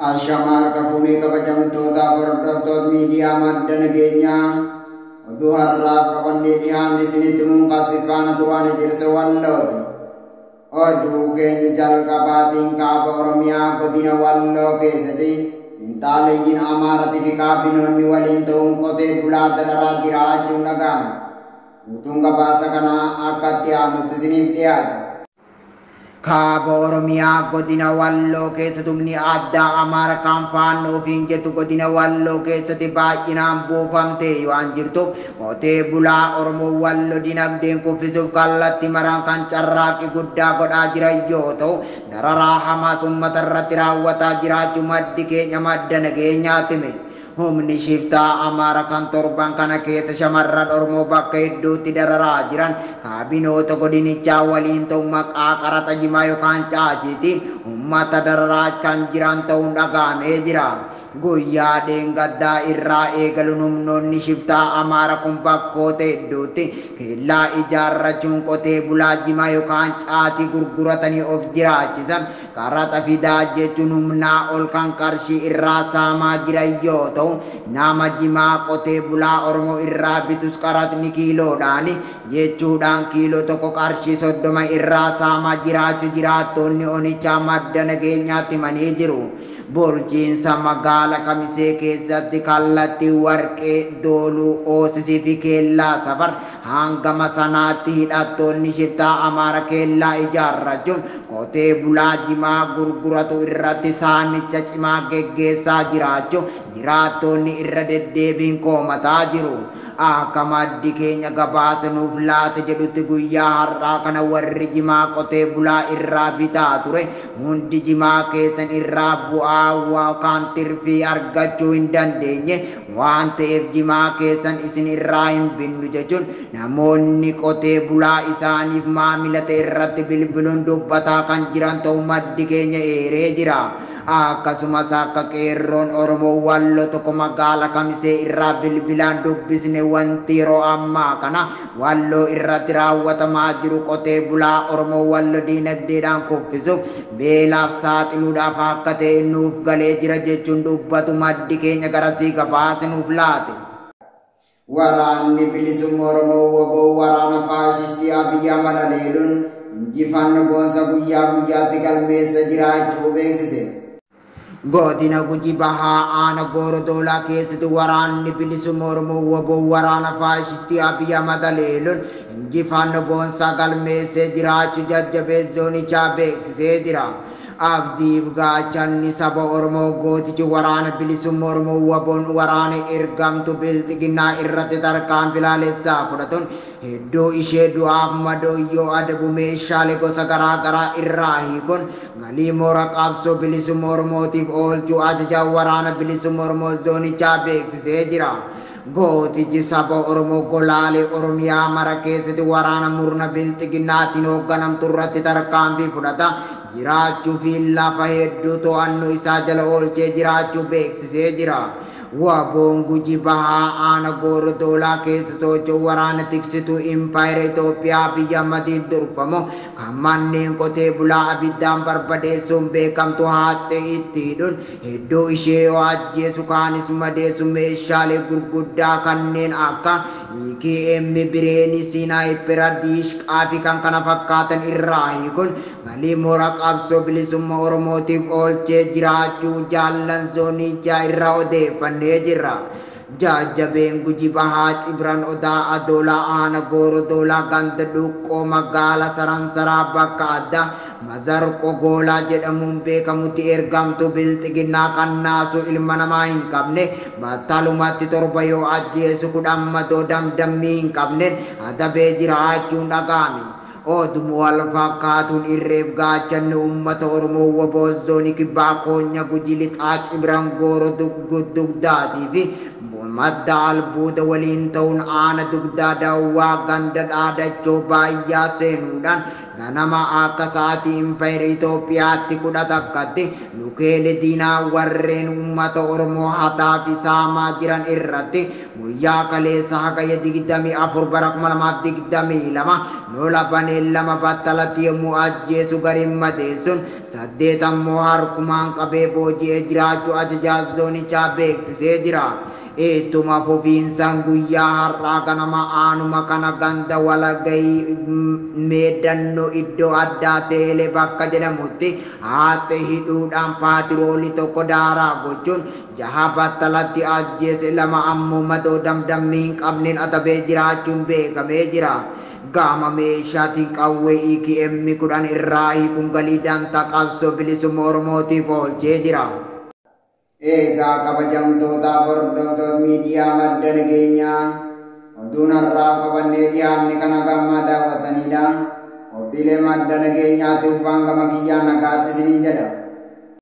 Asyamar kafuni kabajamtoota hordoftoota miidiyaa madda nageenyaa oduu har'aaf qabannee dhiyaanne isinitti munqasifaana turaan jirsa wallooti. Oduu keenya jalqabaatiin kaaba Oromiyaa godina Walloo keessatti finxaaleeyyiin Amaaratii fi kaabinoonni waliin ta'uun qotee bulaa dararaa jiraachuun dhaga'ame. Guutuun gabaasa kanaa akka itti aanutti isiniif dhiyaata. Kaaba Oromiyaa godina Walloo keessatti humni addaa Amaara kan faannoo ofiin jettu godina Walloo keessatti baay'inaan buufamtee waan jirtuuf qotee bulaa Oromoo Walloo dinagdeen kuffisuuf kallattii maraan kan carraaqqii guddaa godhaa jiran yoo ta'u, dararaa hamaas uummata irratti raawwataa jiraachuu maddi keenya madda nageenyaatti hime. Humni shiftaa Amaara kan torban kana keessa shamarran Oromoo bakka hedduutti dararaa jiran kaabinoota godinichaa waliin ta'uun maqaa qaraxa jimaa yookaan caaciitiin uummata dararaa kan jiran ta'uun dhaga'amee jira. Guyyaa dheengaddaa irraa eegaluun humnoonni shiftaa Amaara kun bakkoota hedduutti kellaa ijaarrachuun qotee bulaa jimaa yookaan caatii gurguratanii of jiraachisan qaraxa fidaa jechuun humnaa ol kan qarshii irraa saamaa jiran yoo ta'u, nama jimaa qotee bulaa Oromoo irraa bitus qaraxni kiiloodhaan jechuudhaan kiiloo tokko qarshii 30 irraa saamaa jiraachuu jiraattonni onichaa madda nageenyaatti himanii jiru. Bulchiinsa magaala Kamisee keessatti kallattii warqee dooluu oosisii fi keellaa safar hangama sanaatti hidhattoonni shiftaa Amaara keellaa ijaarrachuun qotee bulaa jimaa gurguratu irratti saamicha cimaa geggeessaa jiraachuu jiraattonni irra deddeebiin komataa jiru. Akka maddi keenya gabaasa nuuf laate jedhutti guyyaa har'aa kana warri jimaa qotee bulaa irraa bitaa ture hundi jimaa keessan irraa bu'aa yookaan tirfii argachuu hin dandeenye waan ta'eef jimaa keessan isin irraa hin binnu jechuun namoonni qotee bulaa isaaniif maamila ta'e irratti bilbiluun dubbataa kan jiran ta'uu maddi keenya eeree jira. Akkasumas akka qeerroon Oromoo Walloo tokko magaala Kamisee irraa bilbilaan dubbisne wanti yeroo ammaa kana Walloo irratti raawwatamaa jiru qotee bulaa Oromoo Walloo dinagdeedhaan kuffisuuf beelaaf saaxiluudhaaf akka ta'e nuuf galee jira jechuun dubbatu maddi keenya garasii gabaase nuuf laate. Waraanni bilisummaa Oromoo WBO waraana faashistii Abiyyi Ahmad leeluun injifannoo boonsa guyyaa guyyaatti galmeessa jiraachuu beeksise. Godina Gujii Bahaa Aanaa Goorodoolaa keessatti waraanni bilisummaa Oromoo WBO waraana faashistii Abiyyi Ahmad leeluun injifannoo boonsaa galmeessee jiraachuu jajjabeessee zoonichaa beeksisee jira. Abdiif gaachanni saba Oromoo gootichi waraana bilisummaa Oromoo WBO'n waraana ergamtu bilxiginnaa irratti tarkaanfii laalessaa fudhatuun hedduu ishee du'aaf madoo yoo adabu meeshaalee gosa garaa garaa irraa hiikuun galii moora qabsoo bilisummaa Oromootiif oolchuu ajaja waraana bilisummaa Oromoo zoonichaa beeksisee jira. Gootichi saba Oromoo golaalee Oromiyaa mara keessatti waraana murna bilxiginnaatiin hoogganamtu irratti tarkaanfii fudhata jiraachuu fi lafa hedduu to'annoo isaa jala oolchee jiraachuu beeksisee jira. WBO'n Gujii Bahaa Aanaa Goorodoolaa keessa socho'u waraana tiksituu impaayera Itoophiyaa Abiyyi Ahmadiin durfamu kan manneen qotee bulaa abiddaan barbadeessuun beekamtu haattee itti hidhuun hedduu ishee yoo ajjeesu kaanis madeessu meeshaalee gurguddaa kanneen akka EKM bireenii Sinaayippera diishqaa fi kan kana fakkaatan irraa hiikuun galii moora qabsoo bilisummaa Oromootiif oolchee jiraachuu jaallan zoonichaa irraa odeeffannee jirra. Jajjabeen Gujii Bahaa Cibran Odaa Adoolaa Aanaa Goorodoolaa ganda Dhuqqoo magaala Saransaraa bakka addaa Mazarqoo Goolaa jedhamuun beekamutti ergamtu bilxiginnaa kan naasuu ilma namaa hin qabne battalumatti torba yoo ajjeesu 10 madoo damdammii hin qabneen adabee jiraachuun dhaga'ame. Oduu wal fakkaatuun irreef gaachanni uummata Oromoo WBO zoonii kibbaa Koonya Gujii lixaa Cibran Goorodoolaatii fi madda albuuda waliin ta'uun Aanaa Dugdaa Daawwaa ganda dhaadachoo baay'aa seenuudhaan ganama akka sa'aatii impaayera Itoophiyaatti 11tti lukeelee diinaa warreen uummata Oromoo hataa fi saamaa jiran irratti guyyaa kaleessa hagaya 24 bara 2022 lola banee 2 battalatti yommuu ajjeesu gariin madeessuun saddeetammoo harkumaan qabee booji'ee jiraachuu ajajaa zoonichaa beeksisee jira. Ittuma fufiinsaan guyyaa har'aa ganama aanuma kana ganda walagayii meedannoo iddoo addaa teelee bakka jedhamutti haati hidhuudhaan paatiroolii tokko daaraa gochuun 6 battalatti ajjeese 2 ammoo madoo damdammii hin qabneen adabee jiraachuun beekamee jira. Gama meeshaatiin qawwee AKM 10 irraa hiikuun galii dantaa qabsoo bilisummaa Oromootiif oolchee jira. Egaa kabajamtoota hordoftoota miidiyaa madda nageenyaa oduun har'aa qabannee dhiyaanne kana gammaa daawwatanidha. Qophiilee madda nageenyaatiif waan gama kiyyaan nagaatti isinii jedha.